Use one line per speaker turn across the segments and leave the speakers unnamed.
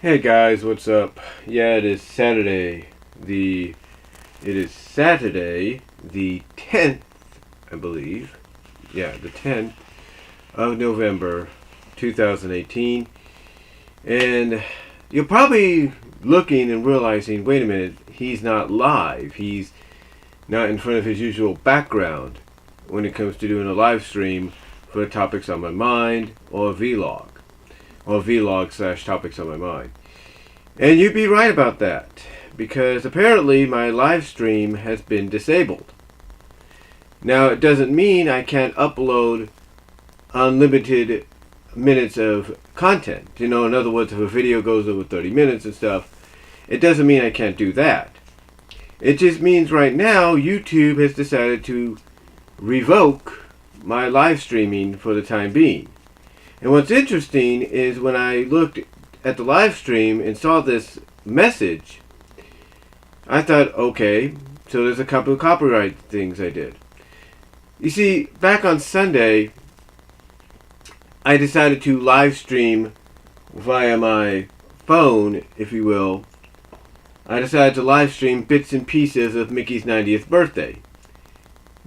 Hey guys, what's up? Yeah, it is Saturday. The 10th, I believe. Yeah, the 10th of November 2018. And you're probably looking and realizing, wait a minute, he's not live. He's not in front of his usual background when it comes to doing a live stream for topics on my mind or a vlog. Or vlog slash topics on my mind. And you'd be right about that, because apparently my live stream has been disabled. Now, it doesn't mean I can't upload unlimited minutes of content. In other words, if a video goes over 30 minutes and stuff, it doesn't mean I can't do that. It just means right now YouTube has decided to revoke my live streaming for the time being. And what's interesting is when I looked at the live stream and saw this message, I thought, okay, so there's a couple of copyright things I did. You see, back on Sunday, I decided to live stream via my phone, if you will. I decided to live stream bits and pieces of Mickey's 90th birthday.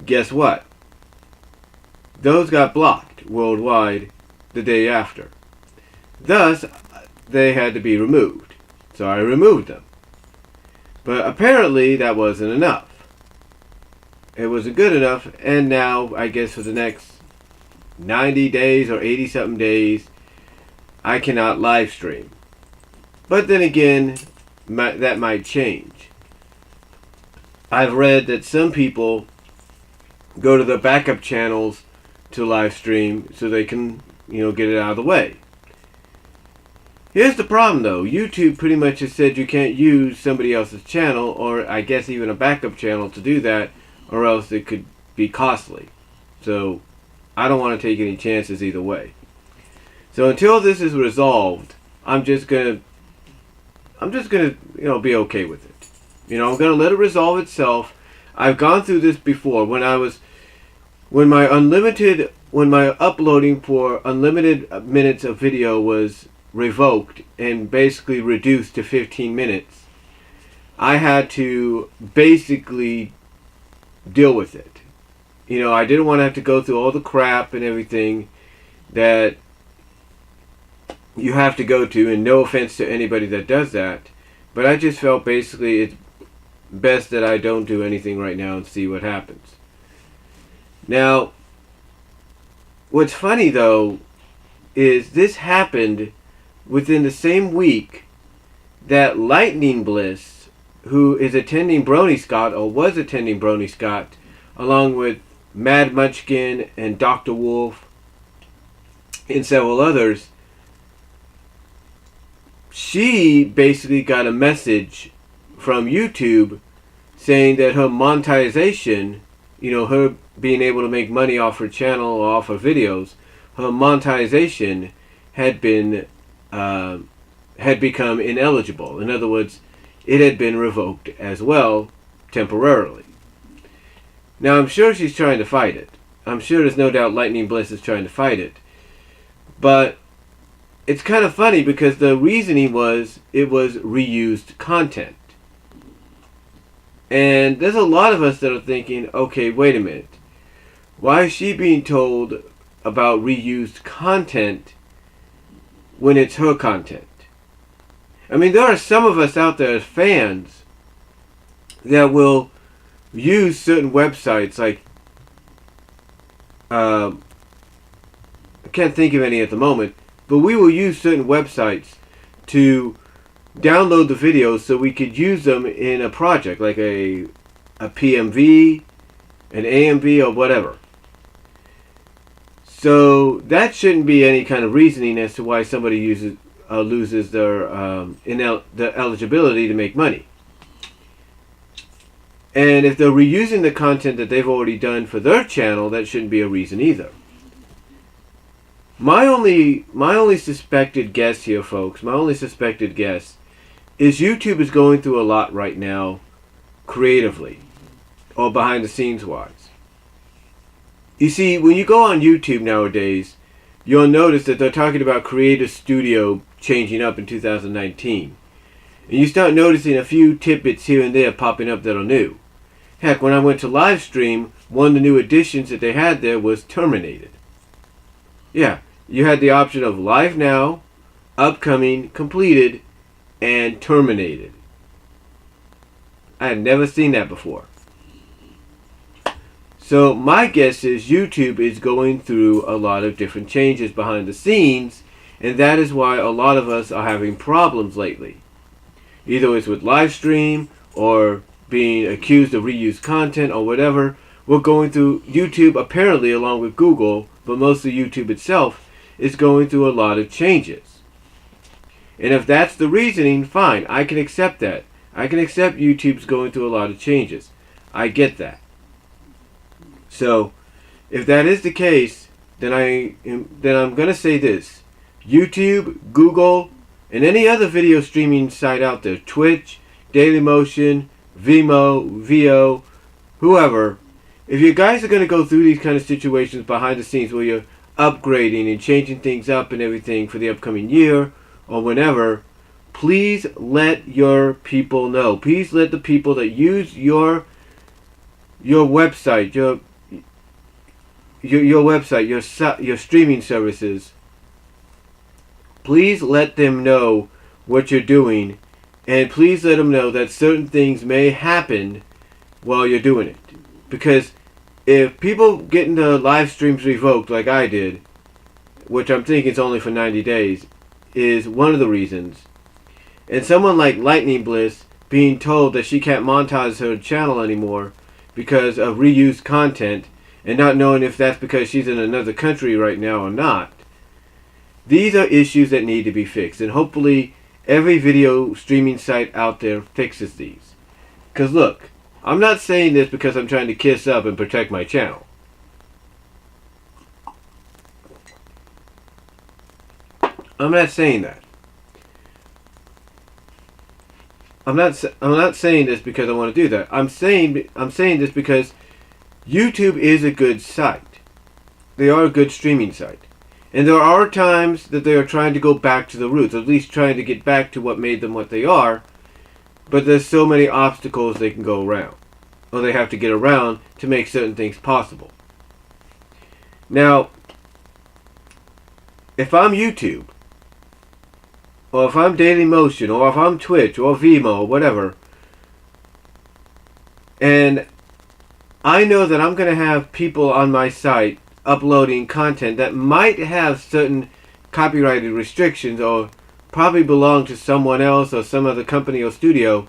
Guess what? Those got blocked worldwide the day after. Thus, they had to be removed. So I removed them. But apparently that wasn't enough. It wasn't good enough, and now I guess for the next 90 days or 80 something days, I cannot live stream. But then again, that might change. I've read that some people go to their backup channels to live stream so they can, get it out of the way. Here's the problem though. YouTube pretty much has said you can't use somebody else's channel, or I guess even a backup channel, to do that, or else it could be costly. So I don't want to take any chances either way. So until this is resolved, I'm just gonna be okay with it. I'm gonna let it resolve itself. I've gone through this before when my uploading for unlimited minutes of video was revoked and basically reduced to 15 minutes. I had to basically deal with it. I didn't want to have to go through all the crap and everything that you have to go to, and no offense to anybody that does that, but I just felt basically it's best that I don't do anything right now and see what happens. Now, what's funny though is this happened within the same week that Lightning Bliss, who is attending Brony Scott, or was attending Brony Scott, along with Mad Munchkin and Dr. Wolf and several others, she basically got a message from YouTube saying that her monetization, her being able to make money off her channel or off her videos, her monetization had become ineligible. In other words, it had been revoked as well, temporarily. Now, I'm sure she's trying to fight it. I'm sure there's no doubt Lightning Bliss is trying to fight it. But it's kind of funny because the reasoning was it was reused content. And there's a lot of us that are thinking, okay, wait a minute. Why is she being told about reused content when it's her content? I mean, there are some of us out there as fans that will use certain websites like, I can't think of any at the moment, but we will use certain websites to download the videos so we could use them in a project like a PMV, an AMV, or whatever. So that shouldn't be any kind of reasoning as to why somebody loses their eligibility to make money. And if they're reusing the content that they've already done for their channel, that shouldn't be a reason either. My only suspected guess here, folks, is YouTube is going through a lot right now, creatively, or behind the scenes wise. You see, when you go on YouTube nowadays, you'll notice that they're talking about Creator Studio changing up in 2019. And you start noticing a few tidbits here and there popping up that are new. Heck, when I went to live stream, one of the new additions that they had there was terminated. Yeah, you had the option of live now, upcoming, completed, and terminated. I had never seen that before. So my guess is YouTube is going through a lot of different changes behind the scenes, and that is why a lot of us are having problems lately. Either it's with live stream or being accused of reused content or whatever. We're going through YouTube, apparently along with Google, but mostly YouTube itself is going through a lot of changes. And if that's the reasoning, fine, I can accept that. I can accept YouTube's going through a lot of changes. I get that. So, if that is the case, then I'm going to say this. YouTube, Google, and any other video streaming site out there, Twitch, Dailymotion, Vimeo, Veo, whoever, if you guys are going to go through these kind of situations behind the scenes where you're upgrading and changing things up and everything for the upcoming year or whenever, please let your people know. Please let the people that use your website, your website, your streaming services, please let them know what you're doing, and please let them know that certain things may happen while you're doing it. Because if people getting the live streams revoked like I did, which I'm thinking is only for 90 days, is one of the reasons, and someone like Lightning Bliss being told that she can't monetize her channel anymore because of reused content, and not knowing if that's because she's in another country right now or not. These are issues that need to be fixed, and hopefully every video streaming site out there fixes these. Because look, I'm not saying this because I'm trying to kiss up and protect my channel. I'm not saying that. I'm not saying this because I want to do that. I'm saying this because YouTube is a good site. They are a good streaming site. And there are times that they are trying to go back to the roots, at least trying to get back to what made them what they are, but there's so many obstacles they can go around, or they have to get around to make certain things possible. Now, if I'm YouTube, or if I'm Dailymotion, or if I'm Twitch, or Vimeo, or whatever, and I know that I'm going to have people on my site uploading content that might have certain copyrighted restrictions or probably belong to someone else or some other company or studio,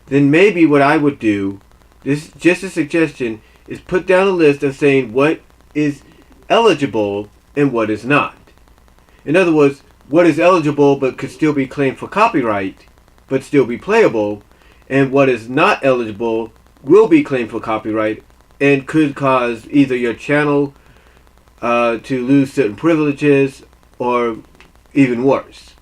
then maybe what I would do, this is just a suggestion, is put down a list of saying what is eligible and what is not. In other words, what is eligible but could still be claimed for copyright but still be playable, and what is not eligible will be claimed for copyright and could cause either your channel to lose certain privileges or even worse.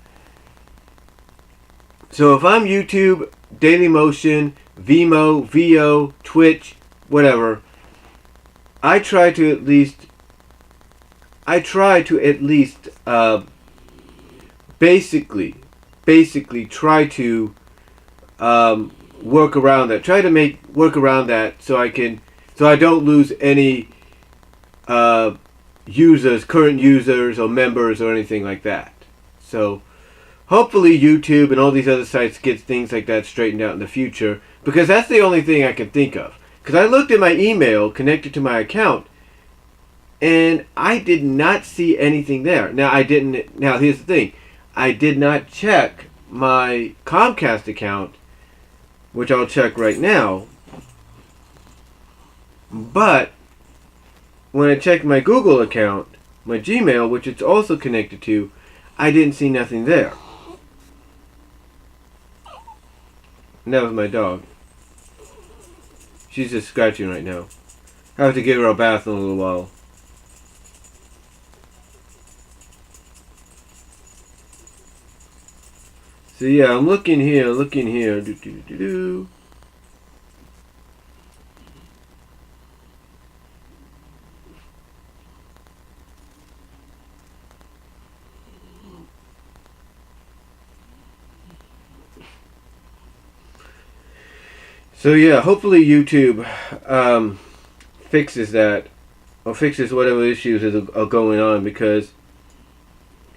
So if I'm YouTube, Dailymotion, Vimeo, Veo, Twitch, whatever, I try to at least basically try to work around that. Try to work around that so I don't lose any current users or members or anything like that. So hopefully YouTube and all these other sites get things like that straightened out in the future, because that's the only thing I can think of. Because I looked at my email connected to my account and I did not see anything there. Now here's the thing. I did not check my Comcast account, which I'll check right now. But when I checked my Google account, my Gmail, which it's also connected to, I didn't see nothing there. And that was my dog. She's just scratching right now. I have to give her a bath in a little while. So yeah, I'm looking here. Do. So yeah, hopefully YouTube fixes that, or fixes whatever issues are going on, because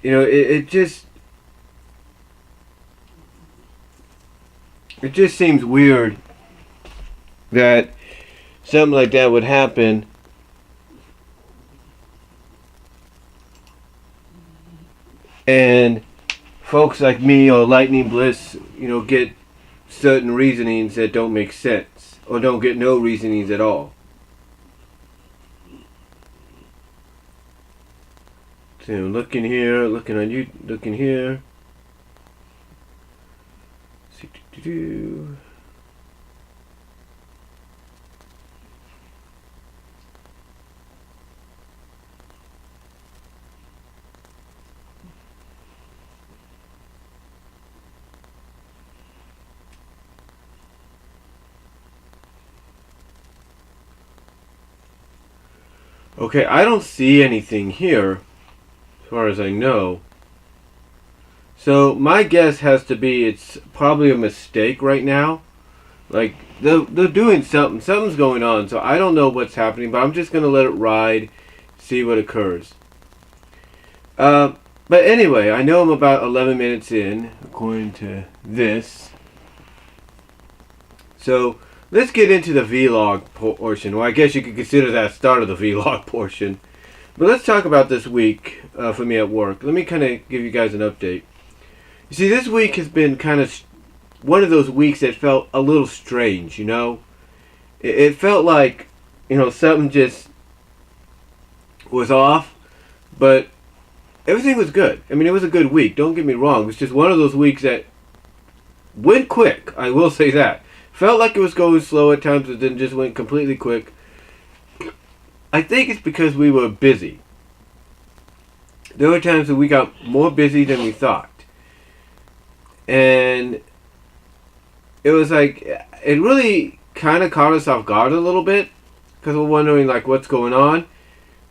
it just seems weird that something like that would happen, and folks like me or Lightning Bliss, get certain reasonings that don't make sense, or don't get no reasonings at all. So looking here, looking on you, looking here. Okay, I don't see anything here, as far as I know. So my guess has to be it's probably a mistake right now. Like they're doing something. Something's going on. So I don't know what's happening, but I'm just gonna let it ride, see what occurs. But anyway, I know I'm about 11 minutes in, according to this. So let's get into the vlog portion. Well, I guess you could consider that start of the vlog portion. But let's talk about this week for me at work. Let me kind of give you guys an update. You see, this week has been kind of one of those weeks that felt a little strange, It felt like, something just was off, but everything was good. I mean, it was a good week, don't get me wrong. It was just one of those weeks that went quick, I will say that. Felt like it was going slow at times, but then just went completely quick. I think it's because we were busy. There were times that we got more busy than we thought. And it was like, it really kind of caught us off guard a little bit, because we're wondering like what's going on.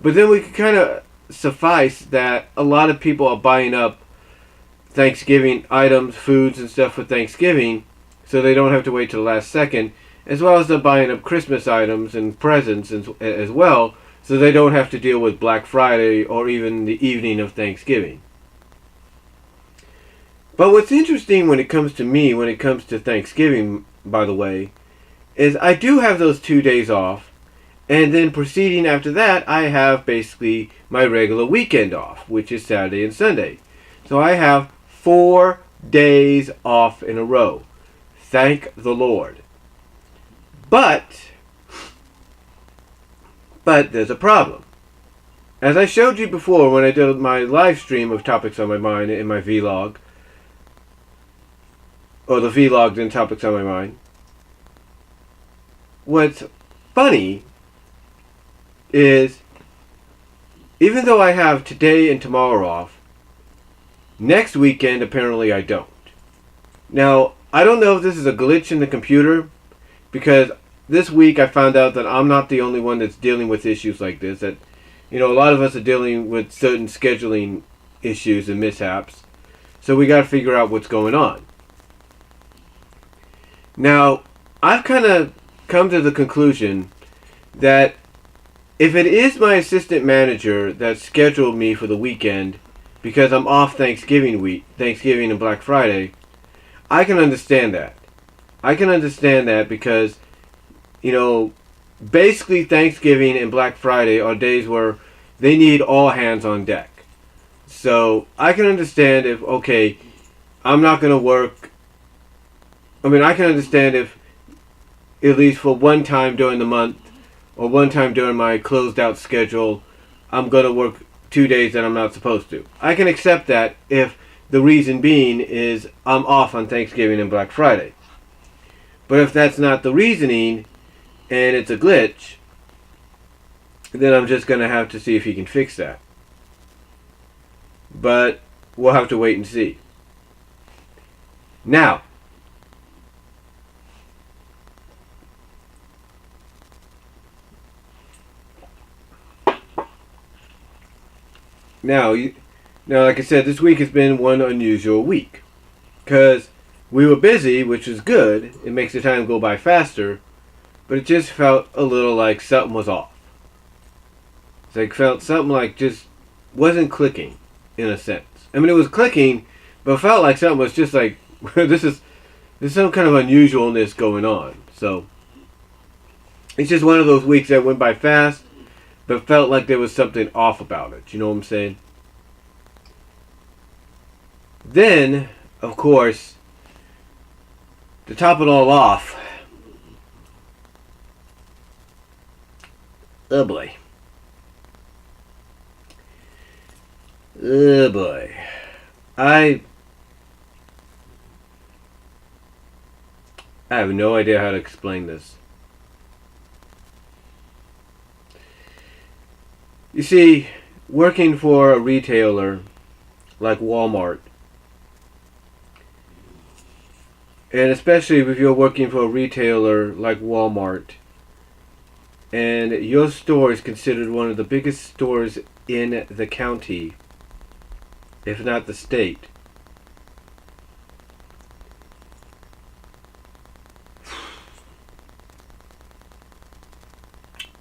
But then we could kind of suffice that a lot of people are buying up Thanksgiving items, foods and stuff for Thanksgiving, so they don't have to wait till the last second, as well as they're buying up Christmas items and presents as well, so they don't have to deal with Black Friday or even the evening of Thanksgiving. But what's interesting when it comes to me, when it comes to Thanksgiving, by the way, is I do have those 2 days off, and then proceeding after that, I have basically my regular weekend off, which is Saturday and Sunday. So I have 4 days off in a row. Thank the Lord. But there's a problem. As I showed you before when I did my live stream of Topics on My Mind in my vlog, or the vlog in Topics on My Mind, what's funny is, even though I have today and tomorrow off, next weekend apparently I don't. Now, I don't know if this is a glitch in the computer, because this week I found out that I'm not the only one that's dealing with issues like this. That, a lot of us are dealing with certain scheduling issues and mishaps. So we got to figure out what's going on. Now, I've kind of come to the conclusion that if it is my assistant manager that scheduled me for the weekend because I'm off Thanksgiving week, Thanksgiving and Black Friday, I can understand that. I can understand that because, basically Thanksgiving and Black Friday are days where they need all hands on deck. So I can understand if, okay, I'm not going to work. I mean, I can understand if, at least for one time during the month, or one time during my closed out schedule, I'm going to work 2 days that I'm not supposed to. I can accept that if the reason being is I'm off on Thanksgiving and Black Friday. But if that's not the reasoning, and it's a glitch, then I'm just going to have to see if he can fix that. But we'll have to wait and see. Now, like I said, this week has been one unusual week. Because We were busy, which was good. It makes the time go by faster, but it just felt a little like something was off. It's like felt something like just wasn't clicking, in a sense. I mean, it was clicking, but it felt like something was just like there's some kind of unusualness going on. So it's just one of those weeks that went by fast, but felt like there was something off about it. You know what I'm saying? Then, of course, to top it all off, oh boy. Oh boy. I have no idea how to explain this. You see, working for a retailer like Walmart, and especially if you're working for a retailer like Walmart, and your store is considered one of the biggest stores in the county, if not the state,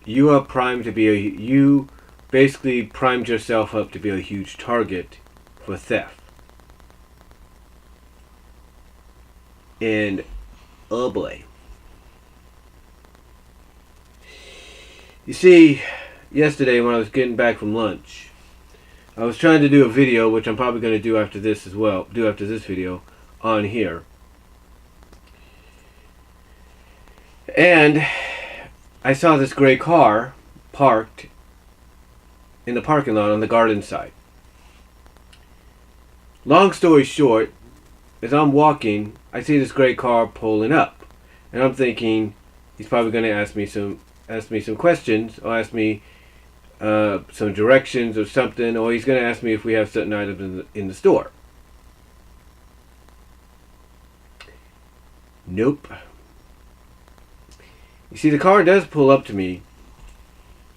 you are primed to be you basically primed yourself up to be a huge target for theft. And oh boy. You see, yesterday when I was getting back from lunch, I was trying to do a video, which I'm probably going to do after this as well, do after this video, on here. And I saw this gray car parked in the parking lot on the garden side. Long story short, as I'm walking, I see this gray car pulling up. And I'm thinking, he's probably going to ask me some questions, or ask me some directions or something, or he's going to ask me if we have certain items in the store. Nope. You see, the car does pull up to me,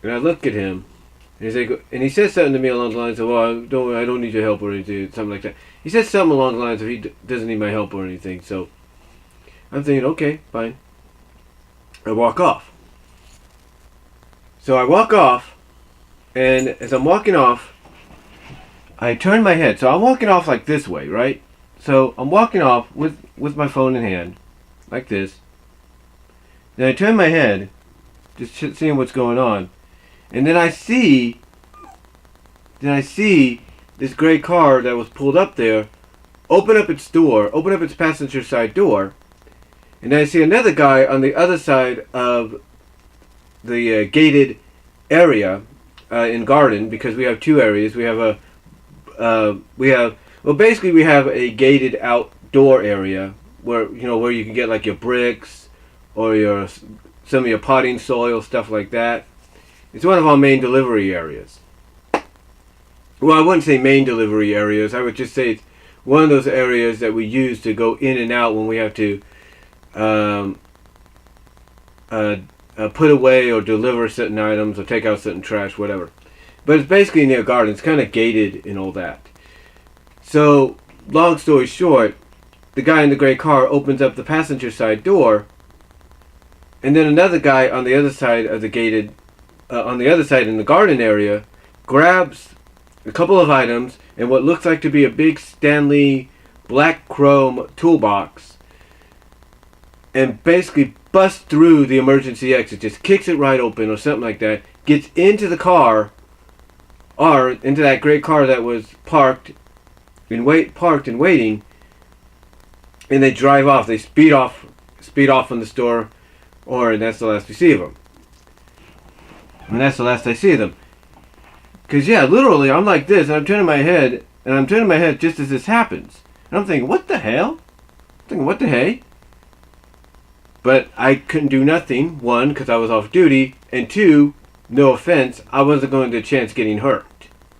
and I look at him, and he says something to me along the lines of, "Oh, I don't need your help or anything," something like that. He says something along the lines of he doesn't need my help or anything. So I'm thinking, okay, fine. I walk off. So I walk off, and as I'm walking off, I turn my head. So I'm walking off like this way, right? So I'm walking off with my phone in hand, like this. Then I turn my head, just seeing what's going on, and then I see this gray car that was pulled up there open up its passenger side door, and then I see another guy on the other side of the gated area in garden, because we have two areas. We have basically we have a gated outdoor area where you can get like your bricks or some of your potting soil, stuff like that. It's one of our main delivery areas. Well, I wouldn't say main delivery areas. I would just say it's one of those areas that we use to go in and out when we have to put away or deliver certain items or take out certain trash, whatever. But it's basically near garden. It's kind of gated and all that. So, long story short, the guy in the gray car opens up the passenger side door, and then another guy on the other side of the gated, on the other side in the garden area, grabs a couple of items and what looks like to be a big Stanley black chrome toolbox, and basically busts through the emergency exit, just kicks it right open or something like that, gets into the car, or into that gray car that was parked and waiting, and they drive off. They speed off from the store, and that's the last we see of them. And that's the last I see of them. Because, yeah, literally, I'm like this, and I'm turning my head just as this happens. And I'm thinking, what the hell? I'm thinking, what the hey? But I couldn't do nothing. One, because I was off duty. And two, no offense, I wasn't going to chance getting hurt.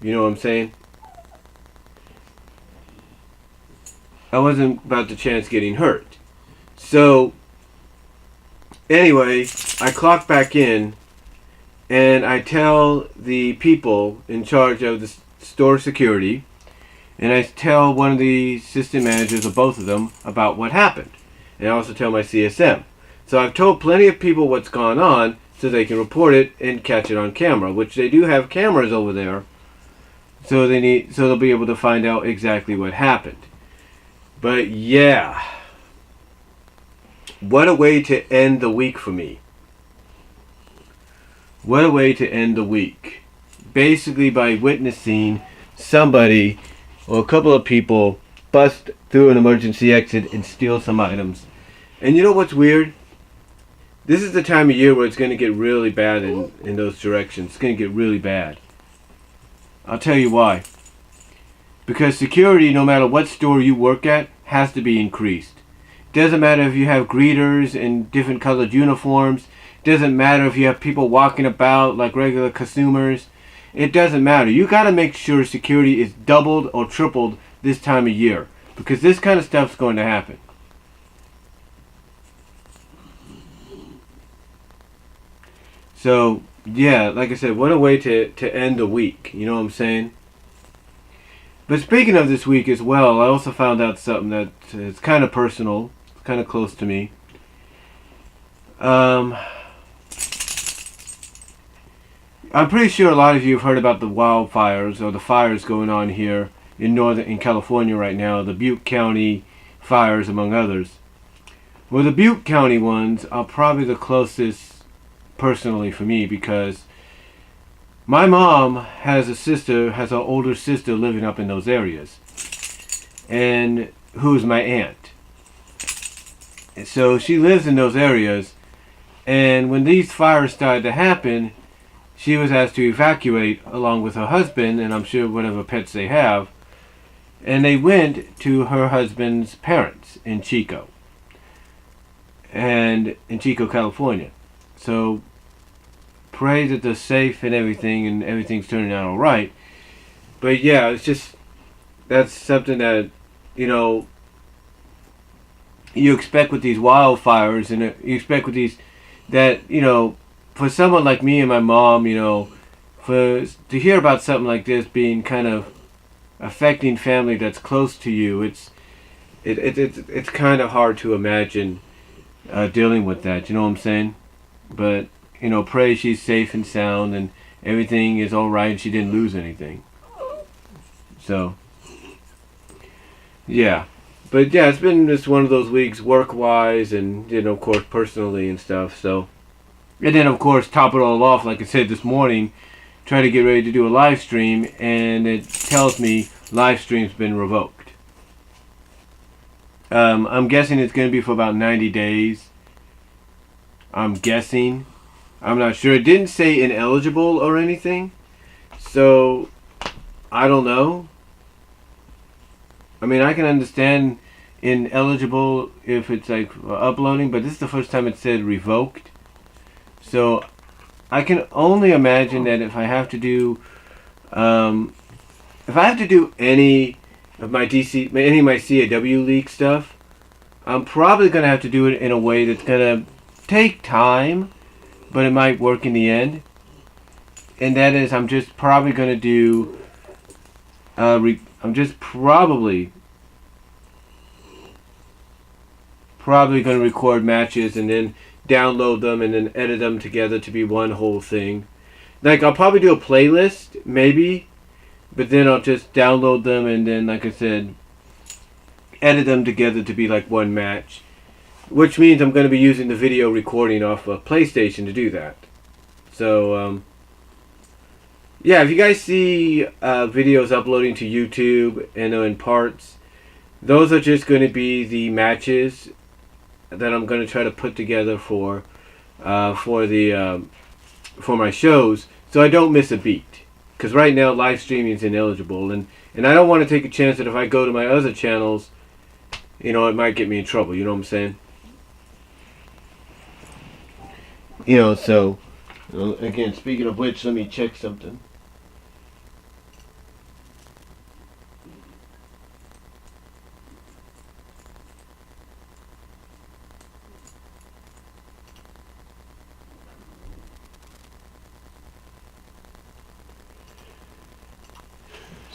You know what I'm saying? I wasn't about to chance getting hurt. So, anyway, I clock back in, and I tell the people in charge of the store security, And I tell one of the assistant managers of both of them about what happened. And I also tell my CSM. So I've told plenty of people what's gone on so they can report it and catch it on camera, which they do have cameras over there. So they'll be able to find out exactly what happened. But yeah, what a way to end the week for me. What a way to end the week. Basically by witnessing somebody or a couple of people bust through an emergency exit and steal some items. And you know what's weird? This is the time of year where it's going to get really bad in those directions. It's going to get really bad. I'll tell you why. Because security, no matter what store you work at, has to be increased. Doesn't matter if you have greeters in different colored uniforms. Doesn't matter if you have people walking about like regular consumers. It doesn't matter. You got to make sure security is doubled or tripled this time of year. Because this kind of stuff's going to happen. So, yeah, like I said, what a way to end the week. You know what I'm saying? But speaking of this week as well, I also found out something that is kind of personal, kind of close to me. I'm pretty sure a lot of you have heard about the wildfires or the fires going on here in California right now, the Butte County fires among others. Well, the Butte County ones are probably the closest personally for me because my mom has an older sister living up in those areas, and who's my aunt. And so she lives in those areas, and when these fires started to happen, she was asked to evacuate along with her husband, and I'm sure whatever pets they have, and they went to her husband's parents in Chico, California. So pray that they're safe and everything's turning out all right. But yeah, it's just, that's something that, you expect with these wildfires, and you expect with these, that, for someone like me and my mom, to hear about something like this being kind of affecting family that's close to you, it's kind of hard to imagine dealing with that, you know what I'm saying? But pray she's safe and sound and everything is all right and she didn't lose anything. So, yeah. But yeah, it's been just one of those weeks work-wise and, of course, personally and stuff. So, and then, of course, top it all off, like I said this morning, try to get ready to do a live stream, and it tells me live stream's been revoked. I'm guessing it's going to be for about 90 days. I'm guessing. I'm not sure. It didn't say ineligible or anything. So, I don't know. I mean, I can understand ineligible if it's like uploading, but this is the first time it said revoked. So, I can only imagine that if I have to do, any of my CAW leak stuff, I'm probably going to have to do it in a way that's going to take time, but it might work in the end. And that is, I'm just probably going to do, I'm just probably going to record matches and then download them and then edit them together to be one whole thing. Like, I'll probably do a playlist, maybe, but then I'll just download them and then, like I said, edit them together to be like one match. Which means I'm going to be using the video recording off of PlayStation to do that. So, yeah, if you guys see videos uploading to YouTube and in parts, those are just going to be the matches that I'm going to try to put together for my shows, so I don't miss a beat. Because right now live streaming is ineligible, and I don't want to take a chance that if I go to my other channels, it might get me in trouble. You know what I'm saying? So, again, speaking of which, let me check something.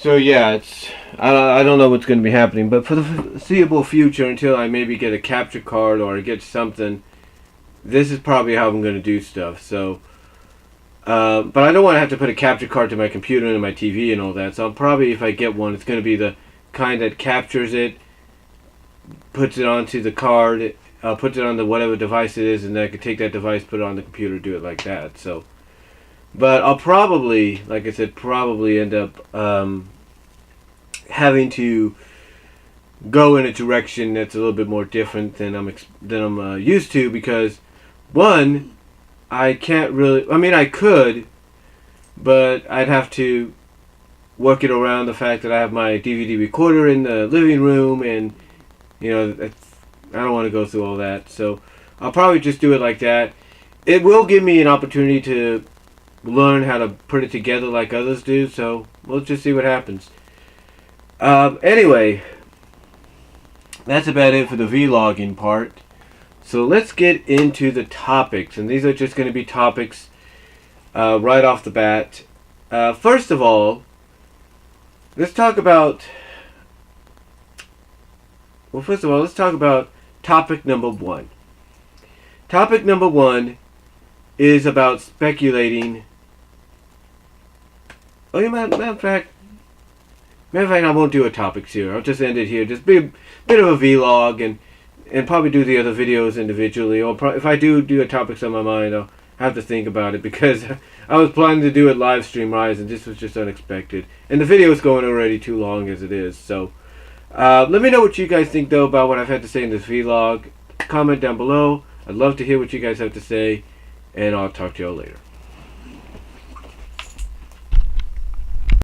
So yeah, I don't know what's going to be happening, but for the foreseeable future, until I maybe get a capture card or get something, this is probably how I'm going to do stuff. So, but I don't want to have to put a capture card to my computer and my TV and all that. So I'll probably, if I get one, it's going to be the kind that captures it, puts it onto the card, puts it on the whatever device it is, and then I can take that device, put it on the computer, do it like that. So, but I'll probably, like I said, probably end up having to go in a direction that's a little bit more different than I'm used to, because one, I can't really. I mean, I could, but I'd have to work it around the fact that I have my DVD recorder in the living room, and I don't want to go through all that. So I'll probably just do it like that. It will give me an opportunity to learn how to put it together like others do. So we'll just see what happens. Anyway, that's about it for the vlogging part. So let's get into the topics, and these are just going to be topics right off the bat. First of all, let's talk about topic number one. Topic number one is about speculating. Oh, matter of fact, I won't do a topics here. I'll just end it here. Just be a bit of a vlog, and probably do the other videos individually. Or if I do a topics on my mind, I'll have to think about it, because I was planning to do it live stream rise, and this was just unexpected. And the video is going already too long as it is. So let me know what you guys think though about what I've had to say in this vlog. Comment down below. I'd love to hear what you guys have to say, and I'll talk to y'all later.